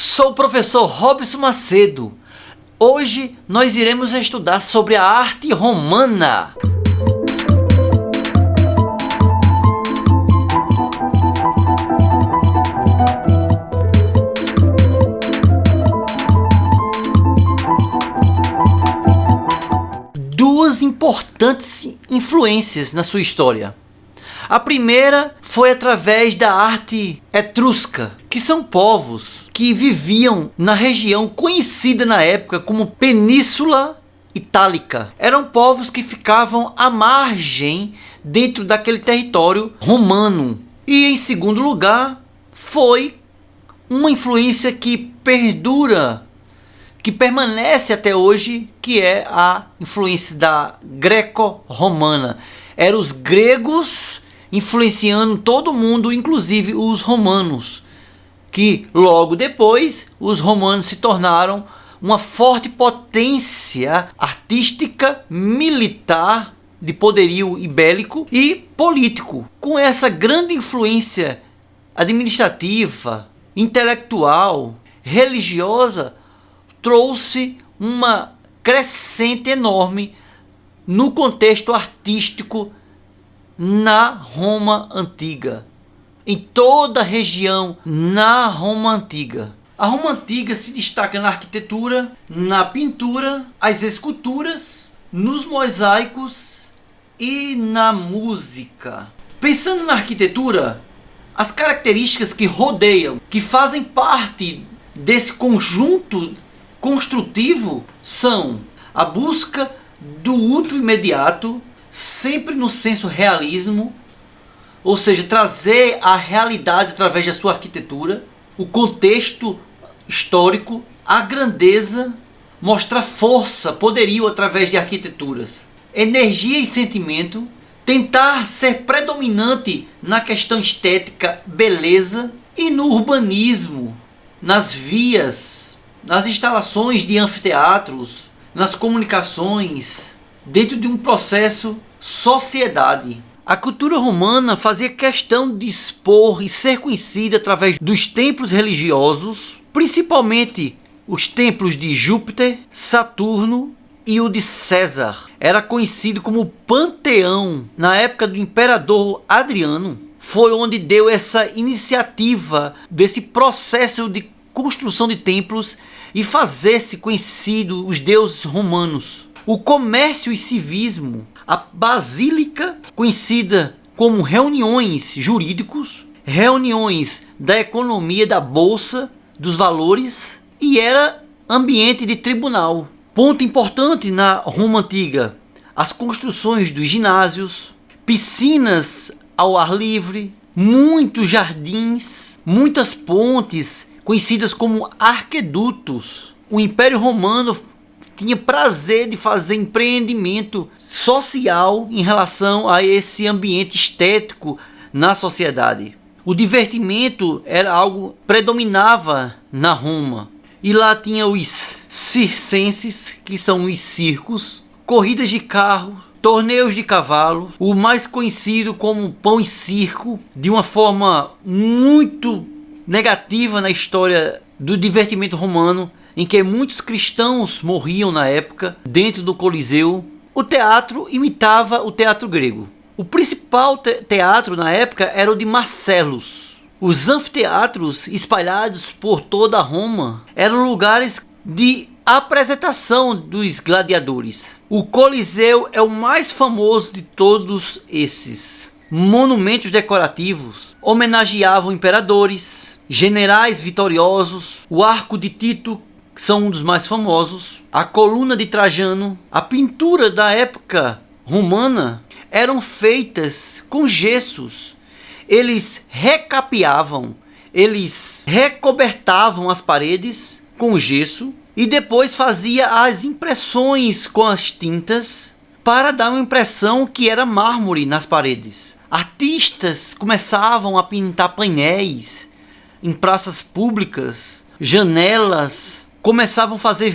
Sou o professor Robson Macedo. Hoje nós iremos estudar sobre a arte romana. Duas importantes influências na sua história. A primeira foi através da arte etrusca, que são povos que viviam na região conhecida na época como Península Itálica. Eram povos que ficavam à margem dentro daquele território romano. E em segundo lugar, foi uma influência que perdura, que permanece até hoje, que é a influência da greco-romana. Eram os gregos influenciando todo mundo, inclusive os romanos, que logo depois os romanos se tornaram uma forte potência artística, militar, de poderio ibérico e político. Com essa grande influência administrativa, intelectual, religiosa, trouxe uma crescente enorme no contexto artístico na Roma Antiga, em toda a região na Roma Antiga. A Roma Antiga se destaca na arquitetura, na pintura, as esculturas, nos mosaicos e na música. Pensando na arquitetura, as características que rodeiam, que fazem parte desse conjunto construtivo, são a busca do útil imediato, sempre no senso realismo, ou seja, trazer a realidade através da sua arquitetura, o contexto histórico, a grandeza, mostrar força, poderio através de arquiteturas, energia e sentimento, tentar ser predominante na questão estética, beleza, e no urbanismo, nas vias, nas instalações de anfiteatros, nas comunicações, dentro de um processo sociedade. A cultura romana fazia questão de expor e ser conhecida através dos templos religiosos, principalmente os templos de Júpiter, Saturno e o de César. Era conhecido como Panteão. Na época do imperador Adriano, foi onde deu essa iniciativa desse processo de construção de templos e fazer-se conhecido os deuses romanos. O comércio e civismo, a basílica, conhecida como reuniões jurídicos, reuniões da economia da bolsa, dos valores, e era ambiente de tribunal. Ponto importante na Roma Antiga, as construções dos ginásios, piscinas ao ar livre, muitos jardins, muitas pontes, conhecidas como arquedutos. O Império Romano tinha prazer de fazer empreendimento social em relação a esse ambiente estético na sociedade. O divertimento era algo que predominava na Roma. E lá tinha os circenses, que são os circos, corridas de carro, torneios de cavalo, o mais conhecido como pão e circo, de uma forma muito negativa na história do divertimento romano, em que muitos cristãos morriam na época, dentro do Coliseu. O teatro imitava o teatro grego. O principal teatro na época era o de Marcellus. Os anfiteatros espalhados por toda Roma eram lugares de apresentação dos gladiadores. O Coliseu é o mais famoso de todos esses. Monumentos decorativos homenageavam imperadores, generais vitoriosos, o arco de Tito, são um dos mais famosos, a coluna de Trajano. A pintura da época romana eram feitas com gessos. Eles recapeavam, eles recobertavam as paredes com gesso e depois fazia as impressões com as tintas para dar uma impressão que era mármore nas paredes. Artistas começavam a pintar painéis em praças públicas, janelas, começavam a fazer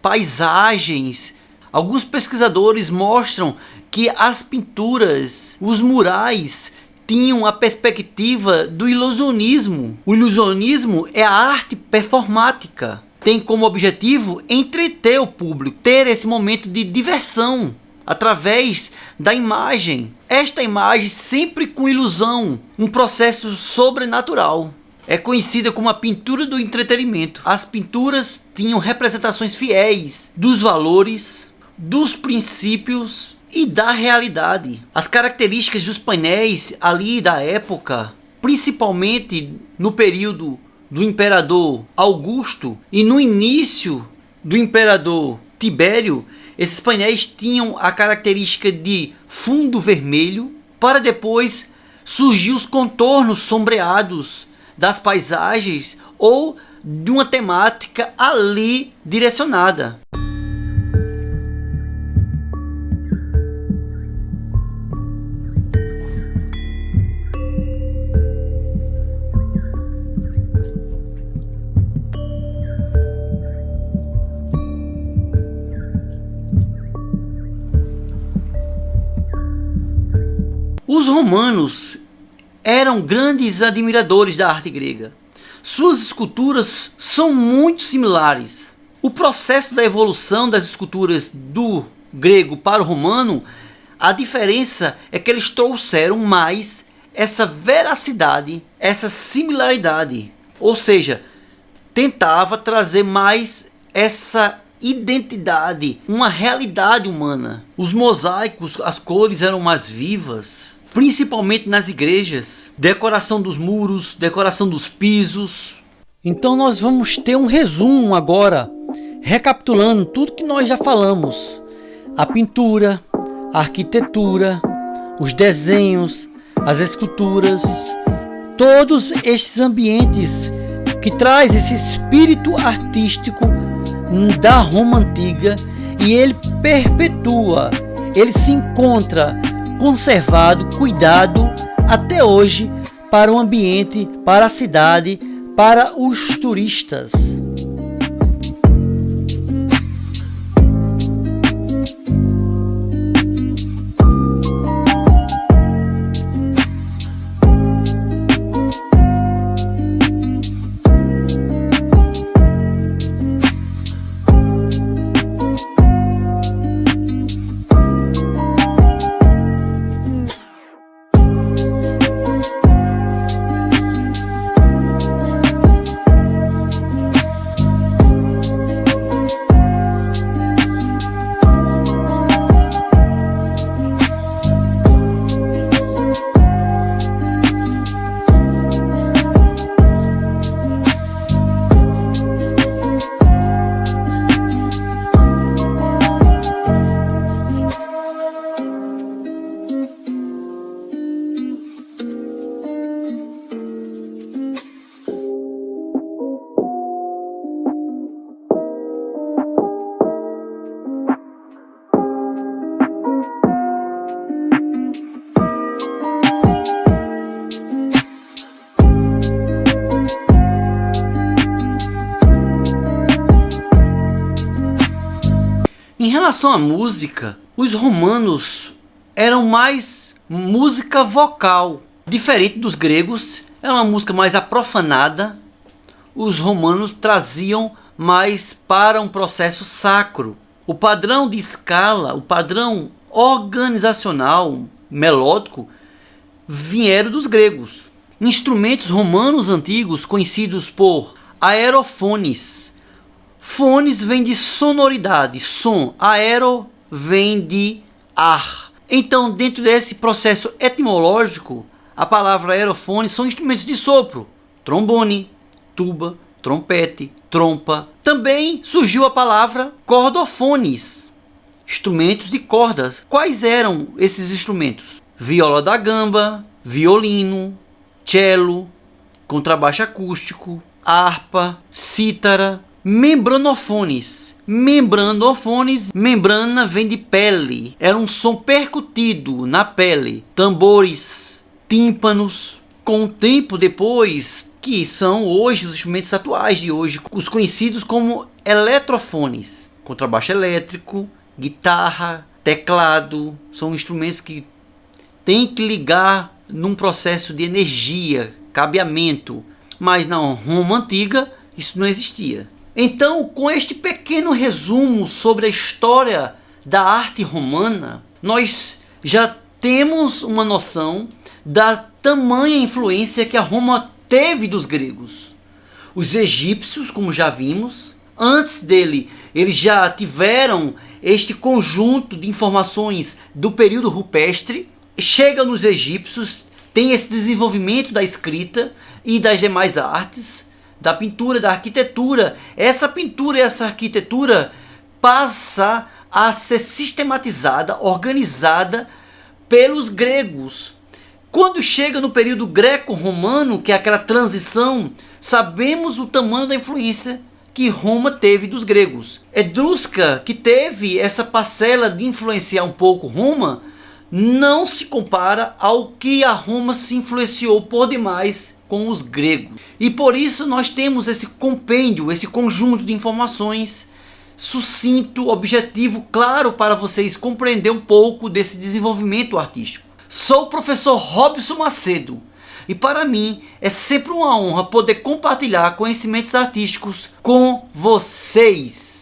paisagens. Alguns pesquisadores mostram que as pinturas, os murais tinham a perspectiva do ilusionismo. O ilusionismo é a arte performática. Tem como objetivo entreter o público, ter esse momento de diversão através da imagem. Esta imagem sempre com ilusão, um processo sobrenatural. É conhecida como a pintura do entretenimento. As pinturas tinham representações fiéis dos valores, dos princípios e da realidade. As características dos painéis ali da época, principalmente no período do imperador Augusto e no início do imperador Tibério, esses painéis tinham a característica de fundo vermelho, para depois surgir os contornos sombreados das paisagens ou de uma temática ali direcionada. Os romanos eram grandes admiradores da arte grega. Suas esculturas são muito similares. O processo da evolução das esculturas do grego para o romano, a diferença é que eles trouxeram mais essa veracidade, essa similaridade. Ou seja, tentava trazer mais essa identidade, uma realidade humana. Os mosaicos, as cores eram mais vivas, principalmente nas igrejas, decoração dos muros, decoração dos pisos. Então nós vamos ter um resumo agora, recapitulando tudo que nós já falamos. A pintura, a arquitetura, os desenhos, as esculturas, todos estes ambientes que traz esse espírito artístico da Roma antiga, e ele perpetua, ele se encontra conservado, cuidado até hoje para o ambiente, para a cidade, para os turistas. Em relação à música, os romanos eram mais música vocal, diferente dos gregos, era uma música mais aprofanada. Os romanos traziam mais para um processo sacro. O padrão de escala, o padrão organizacional, melódico, vieram dos gregos. Instrumentos romanos antigos conhecidos por aerofones. Fones vem de sonoridade, som. Aero vem de ar. Então, dentro desse processo etimológico, a palavra aerofone são instrumentos de sopro. Trombone, tuba, trompete, trompa. Também surgiu a palavra cordofones, instrumentos de cordas. Quais eram esses instrumentos? Viola da gamba, violino, cello, contrabaixo acústico, harpa, cítara. Membranofones. Membrana vem de pele. Era um som percutido na pele. Tambores, tímpanos. Com o tempo depois, que são hoje os instrumentos atuais de hoje, os conhecidos como eletrofones. Contrabaixo elétrico, guitarra, teclado. São instrumentos que tem que ligar num processo de energia, cabeamento, mas na Roma antiga isso não existia. Então, com este pequeno resumo sobre a história da arte romana, nós já temos uma noção da tamanha influência que a Roma teve dos gregos. Os egípcios, como já vimos, antes dele, eles já tiveram este conjunto de informações do período rupestre. Chega nos egípcios, tem esse desenvolvimento da escrita e das demais artes, da pintura, da arquitetura. Essa pintura e essa arquitetura passa a ser sistematizada, organizada pelos gregos. Quando chega no período greco-romano, que é aquela transição, sabemos o tamanho da influência que Roma teve dos gregos. Etrusca, que teve essa parcela de influenciar um pouco Roma, não se compara ao que a Roma se influenciou por demais com os gregos. E por isso nós temos esse compêndio, esse conjunto de informações sucinto, objetivo, claro, para vocês compreender um pouco desse desenvolvimento artístico. Sou o professor Robson Macedo e para mim é sempre uma honra poder compartilhar conhecimentos artísticos com vocês.